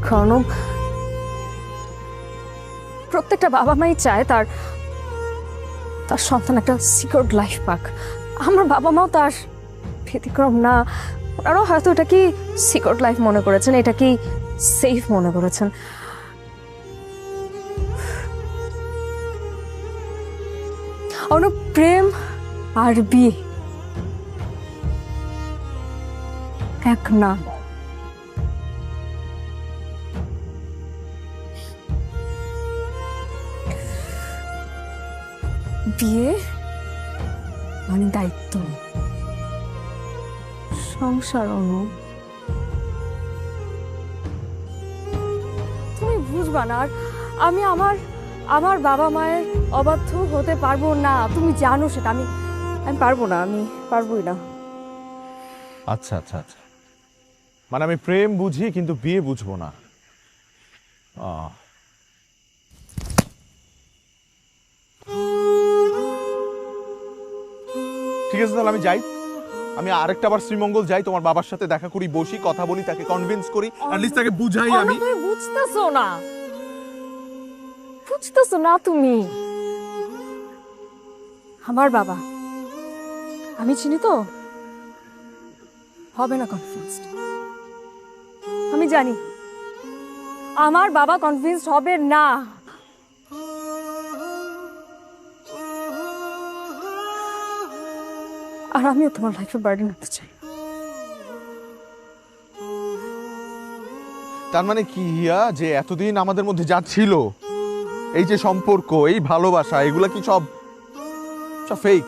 কারণ প্রত্যেকটা বাবা মাই চায় তার তার সন্তান একটা সিকিউর লাইফ পাক। আমার বাবা মাও তার ব্যতিক্রম না। ওনারাও হয়তো এটা কি সিকিউর লাইফ মনে করেছেন, এটা কি সেফ মনে করেছেন। প্রেম আর বিয়ে এক না। বিয়ে মানে দায়িত্ব, সংসার। তুমি বুঝবা না। আর আমি আমার আমার বাবা মায়ের অবাধ্য হতে পারবো না, তুমি জানো সেটা। আমি আমি পারবো না, আমি পারবোই না। আচ্ছা আচ্ছা আচ্ছা, মানে আমি প্রেম বুঝি কিন্তু বিয়ে বুঝবো না। ঠিক আছে, তাহলে আমি যাই। আমি আরেকটা বার শ্রীমঙ্গল যাই, তোমার বাবার সাথে দেখা করি, বসি, কথা বলি, তাকে কনভিন্স করি, অ্যাট লিস্ট তাকে বুঝাই। আমি তুমি বুঝতেছো না, বুঝতেছো না তুমি। আমার বাবা আমি চিনি তো, হবে না কনভিন্সড। আমি জানি আমার বাবা কনভিন্সড হবে না। আর আমিও তোমার লাইফে বার্ডেন হতে চাই। তার মানে কি হিয়া, যে এতদিন আমাদের মধ্যে যা ছিল, এই যে সম্পর্ক, এই ভালোবাসা, এগুলা কি সব সব ফেক?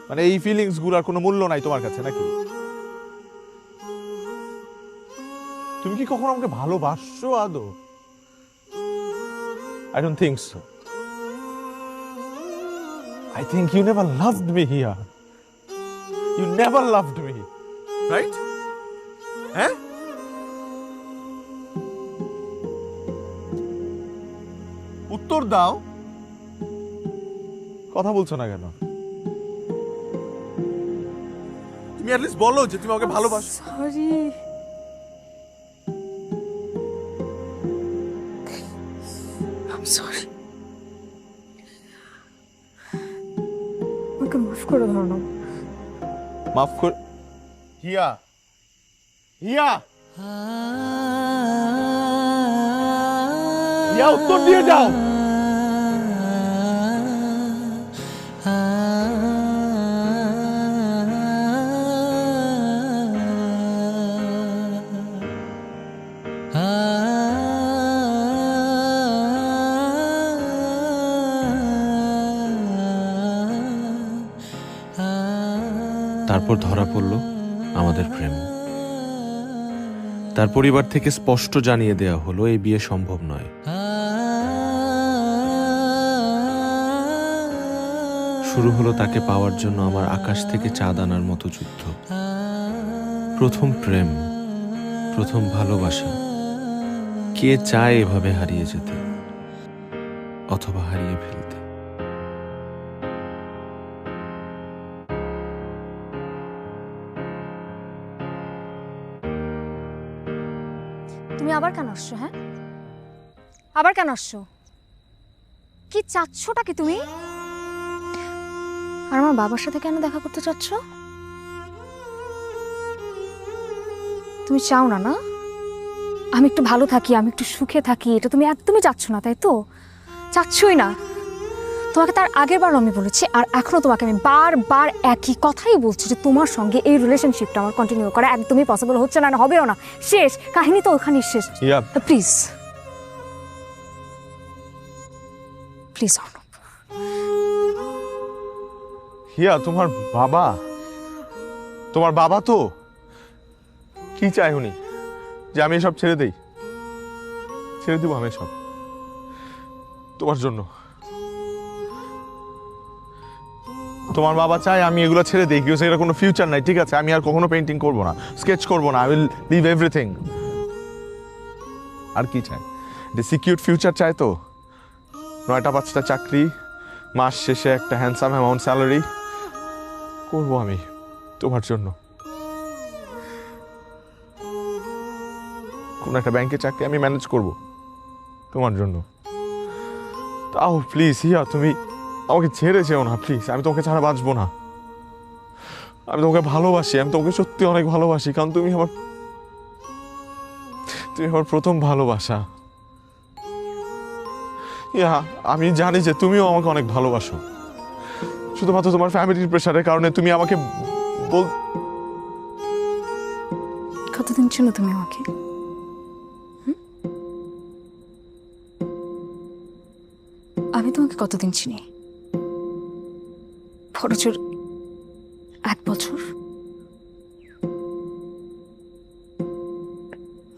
মানে এই ফিলিংস গুলার কোনো মূল্য নাই তোমার কাছে নাকি? তুমি কি কখনো আমাকে ভালোবাসছো আদৌ? I don't think so. I think you never loved me here. You never loved me. Right? হ্যাঁ? উত্তর দাও। কথা বলছো না কেন? তুমি at least বলো যে তুমি আমাকে ভালোবাসো। সরি। I'm sorry. আমাকে মাফ করে দাও না। মাফ কর। হিয়া, হিয়া, হিয়া, উত্তর দিয়ে যাও। তারপর ধরা পড়ল আমাদের প্রেম। তার পরিবার থেকে স্পষ্ট জানিয়ে দেওয়া হলো এই বিয়ে সম্ভব নয়। শুরু হলো তাকে পাওয়ার জন্য আমার আকাশ থেকে চাঁদ আনার মতো যুদ্ধ। প্রথম প্রেম, প্রথম ভালোবাসা, কে চায় এভাবে হারিয়ে যেতে অথবা হারিয়ে ফেলতে? তুমি আবার কেন আসছো? হ্যাঁ, আবার কেন আসছো? কি চাচ্ছোটা কি তুমি? আর আমার বাবার সাথে কেন দেখা করতে চাচ্ছ? তুমি চাও না না আমি একটু ভালো থাকি, আমি একটু সুখে থাকি? এটা তুমি একদমই চাচ্ছ না, তাই তো? চাচ্ছই না। তোমাকে তার আগের বারও আমি বলেছি, আর এখনো তোমাকে আমি বারবার একই কথাই বলছি যে তোমার সঙ্গে এই রিলেশনশিপটা আমার কন্টিনিউ করা একদমই পসিবল হচ্ছে না, হবেও না। শেষ কাহিনী তো ওখানেই শেষ। Please please Arnab. হিয়া, তোমার বাবা, তোমার বাবা তো কি চায় উনি? যে আমি এসব ছেড়ে দেই? ছেড়ে দিব আমি সব তোমার জন্য? তোমার বাবা চায় আমি এগুলো ছেড়ে দিই, কেউ এটা কোনো ফিউচার নাই। ঠিক আছে, আমি আর কখনো পেন্টিং করবো না, স্কেচ করবো না, আই উইল লিভ এভরিথিং। আর কি চায়? সিকিউর ফিউচার চায় তো? 9টা 5টা চাকরি, মাস শেষে একটা হ্যান্ডসাম অ্যামাউন্ট স্যালারি করবো আমি তোমার জন্য। কোনো একটা ব্যাংকে চাকরি আমি ম্যানেজ করব তোমার জন্য। তাও প্লিজ হিয়া, তুমি আমাকে ছেড়ে যেও না প্লিজ। আমি তোমাকে ছাড়া বাঁচবো না। আমি তোমাকে ভালোবাসি, আমি তোমাকে সত্যি অনেক ভালোবাসি, কারণ তুমি আমার প্রথম ভালোবাসা। ইয়া, আমি জানি যে তুমিও আমাকে অনেক ভালোবাসো, শুধুমাত্র তোমার ফ্যামিলির প্রেশারের কারণে তুমি আমাকে কতদিন চিনো তুমি আমাকে? আমি তোমাকে কতদিন চিনি? বড়জোর 1 বছর।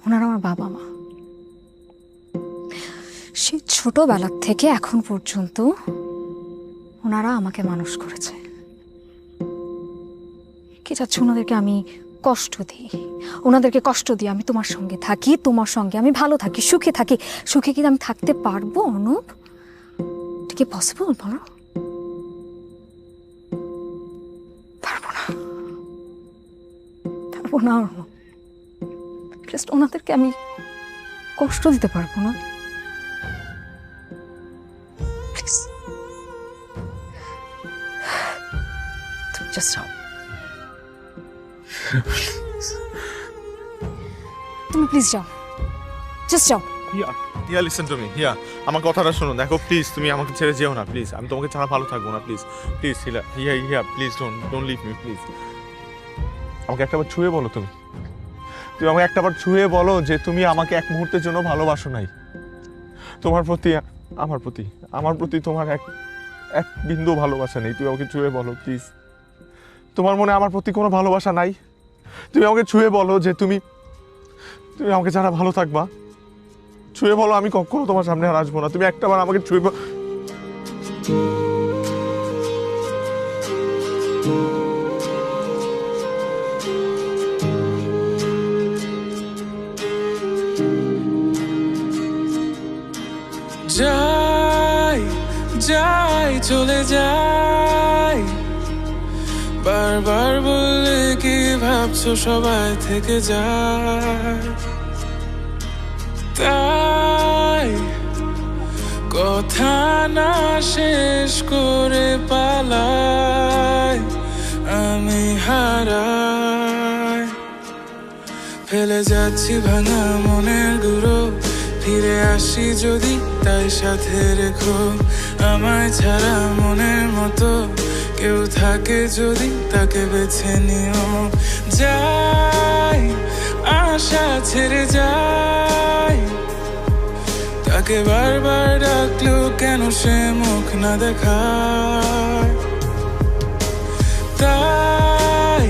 ওনারা আমার বাবা মা। সে ছোটবেলার থেকে এখন পর্যন্ত ওনারা আমাকে মানুষ করেছে। কি চাচ্ছ ওনাদেরকে আমি কষ্ট দিই? ওনাদেরকে কষ্ট দিই আমি তোমার সঙ্গে থাকি, তোমার সঙ্গে আমি ভালো থাকি, সুখে থাকি। সুখে কি আমি থাকতে পারবো অনুপ? এটা কি পসিবল বলো? পারবো না, পারবো না অনুপ। জাস্ট ওনাদেরকে আমি কষ্ট দিতে পারবো না। প্লিজ তুমি জাস্ট যাও, তুমি প্লিজ যাও, জাস্ট যাও। হিয়া লিসেন টু মি, হিয়া আমার কথাটা শোনো। দেখো প্লিজ, তুমি আমাকে ছেড়ে যেও না প্লিজ। আমি তোমাকে ছাড়া ভালো থাকবো না please. Please Hiya, Hiya please don't leave me please. আমাকে একটাবার ছুঁয়ে বলো, তুমি আমাকে একটাবার ছুঁয়ে বলো যে তুমি আমাকে এক মুহূর্তের জন্য ভালোবাসো নাই। তোমার প্রতি আমার প্রতি তোমার এক বিন্দু ভালোবাসা নেই। তুমি আমাকে ছুঁয়ে বলো প্লিজ। তোমার মনে আমার প্রতি কোনো ভালোবাসা নাই? তুমি আমাকে ছুঁয়ে বলো যে তুমি আমাকে ছাড়া ভালো থাকবা। ছুঁয়ে বলো, আমি কখনো তোমার সামনে আর আসবো না। তুমি একটাবার আমাকে ছুঁয়ে যাই চলে যাই, বারবার বললে কি ভাবছো সবাই থেকে যায়, তাই কথা না শেষ করে পালাই আমি হারাই। ফেলে যাচ্ছি ভাঙা মনের গুঁড়ো, ফিরে আসি যদি তাই সাথে রেখো। আমায় ছাড়া মনের মতো কেউ থাকে যদি তাকে বেছে নিও। যাই আশা ছেড়ে যাই, তাকে বারবার ডাকলো কেন সে মুখ না দেখায়। তাই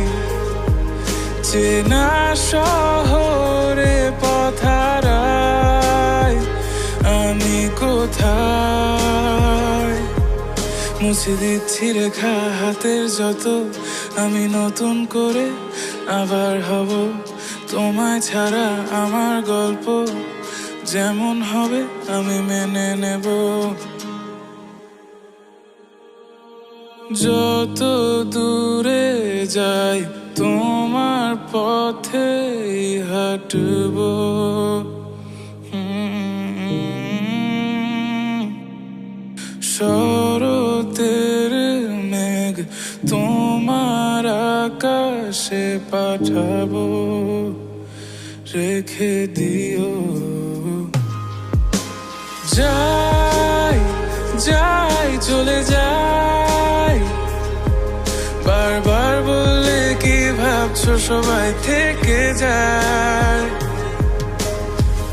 চেনা শহরে পথারায় আমি কোথায়, মুছে দিচ্ছি রেখা হাতের যত, আমি নতুন করে আবার হব। তোমায় ছাড়া আমার গল্প যেমন হবে আমি মেনে নেব। যত দূরে যাই তোমার পথে হাঁটব, শরতের মেঘ তোমার আকাশে পাঠাবো, রেখে দিও। যাই যাই চলে যাই, বারবার বললে কি ভাবছো সবাই থেকে যায়,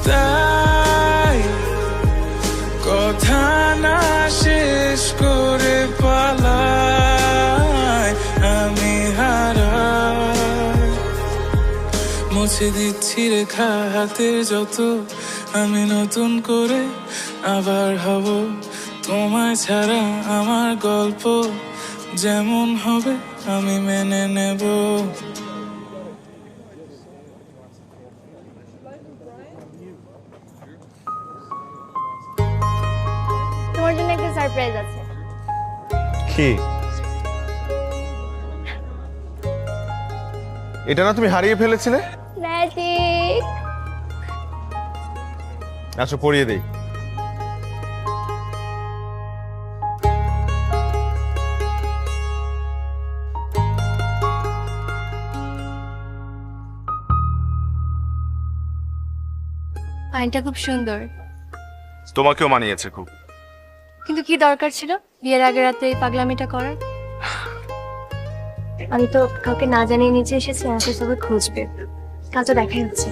তাই কথা না শেষ করে পালাই আমি হারাই। মুছে দিচ্ছি রেখা হাতের যত, আমি নতুন করে আবার হব। তোমায় ছাড়া আমার গল্প যেমন হবে আমি মেনে নেব। তোমার জন্য একটা সারপ্রাইজ আছে। কি? এটা না তুমি হারিয়ে ফেলেছিলে? ম্যাজিক। আসো পরিয়ে দেই। আইনটা খুব সুন্দর, তোমাকেও মানিয়েছে খুব। কিন্তু কি দরকার ছিল বিয়ের আগে রাতে এই পাগলামিটা করার? আমি তো কাউকে না জানিয়ে নিচে এসেছি, আমাকে সবাই খুঁজবে। কাল তো দেখাই হচ্ছে।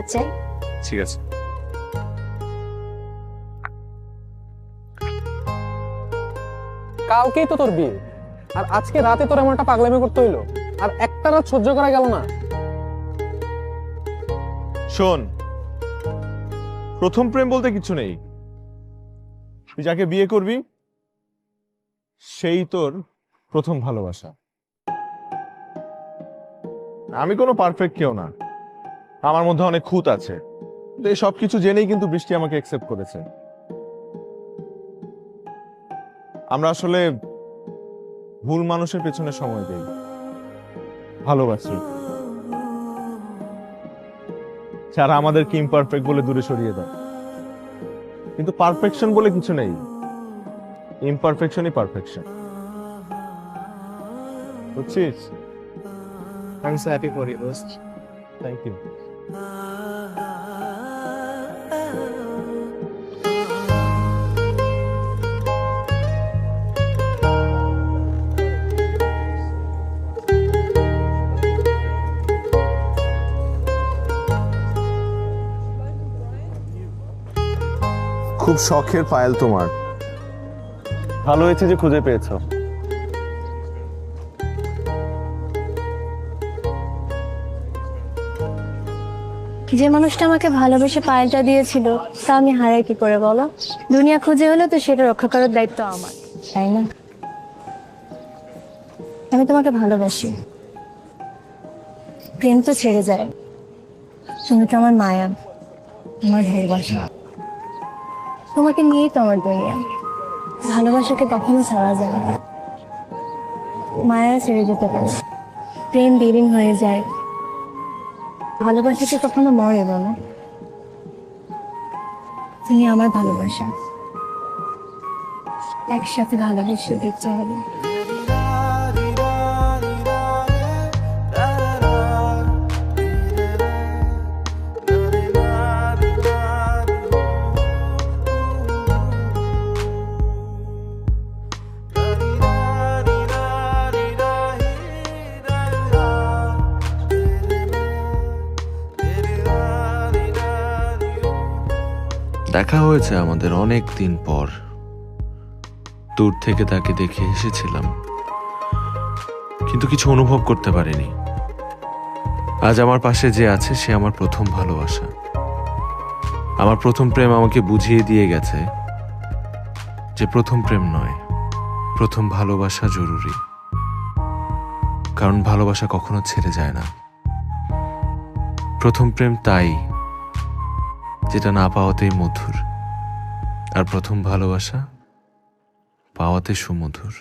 আচ্ছা, ঠিক আছে। কালকেই তো তোর বিয়ে, আর আজকে রাতে তোর এমন একটা পাগলামি করতে হইলো, আর একটা রাত সহ্য করা গেল না? শোন, প্রথম প্রেম বলতে কিছু নেই। তুই যাকে বিয়ে করবি সেই তোর প্রথম ভালোবাসা। আমি কোনো পারফেক্ট কেউ না, আমার মধ্যে অনেক খুঁত আছে। এই সবকিছু জেনেই কিন্তু বৃষ্টি আমাকে অ্যাকসেপ্ট করেছে। আমরা আসলে ভুল মানুষের পেছনে সময় দেই, ভালোবাসি, যারা আমাদেরকে ইমপারফেক্ট বলে দূরে সরিয়ে দেয়। কিন্তু পারফেকশন বলে কিছু নেই, ইমপারফেকশনই পারফেকশন। বুঝছিস? I'm so happy for you, dost. Thank you. খুব শখের পায়েল তোমার। ভালো হয়েছে যে খুঁজে পেয়েছো। যে মানুষটা আমাকে ভালোবেসে পায়েলটা দিয়েছিল তা আমি হারাই কি করে বলো? দুনিয়া খুঁজে হলে তো সেটা রক্ষা করার দায়িত্ব আমার, তাই না? আমি তোমাকে ভালোবাসি। প্রেম তো ছেড়ে যায়, তুমি তো আমার মায়া, আমার ভালোবাসা। তোমাকে নিয়েই তো আমার দুনিয়া। ভালোবাসাকে কখনো ছাড়া যায় না। মায়া ছেড়ে যেতে পারে, প্রেম দেরিং হয়ে যায়, ভালোবাসা কি কখনো মরে বলো? তুমি আমার ভালোবাসা, একসাথে ভালোবেসে দেখতে হবে। দেখা হয়েছে আমাদের অনেক দিন পর। দূর থেকে তাকে দেখে এসেছিলাম, কিন্তু কিছু অনুভব করতে পারিনি। আজ আমার পাশে যে আছে সে আমার প্রথম ভালোবাসা। আমার প্রথম প্রেম আমাকে বুঝিয়ে দিয়ে গেছে যে প্রথম প্রেম নয়, প্রথম ভালোবাসা জরুরি। কারণ ভালোবাসা কখনো ছেড়ে যায় না। প্রথম প্রেম তাই যেটা না পাওয়াতেই মধুর, আর প্রথম ভালোবাসা পাওয়াতে সুমধুর।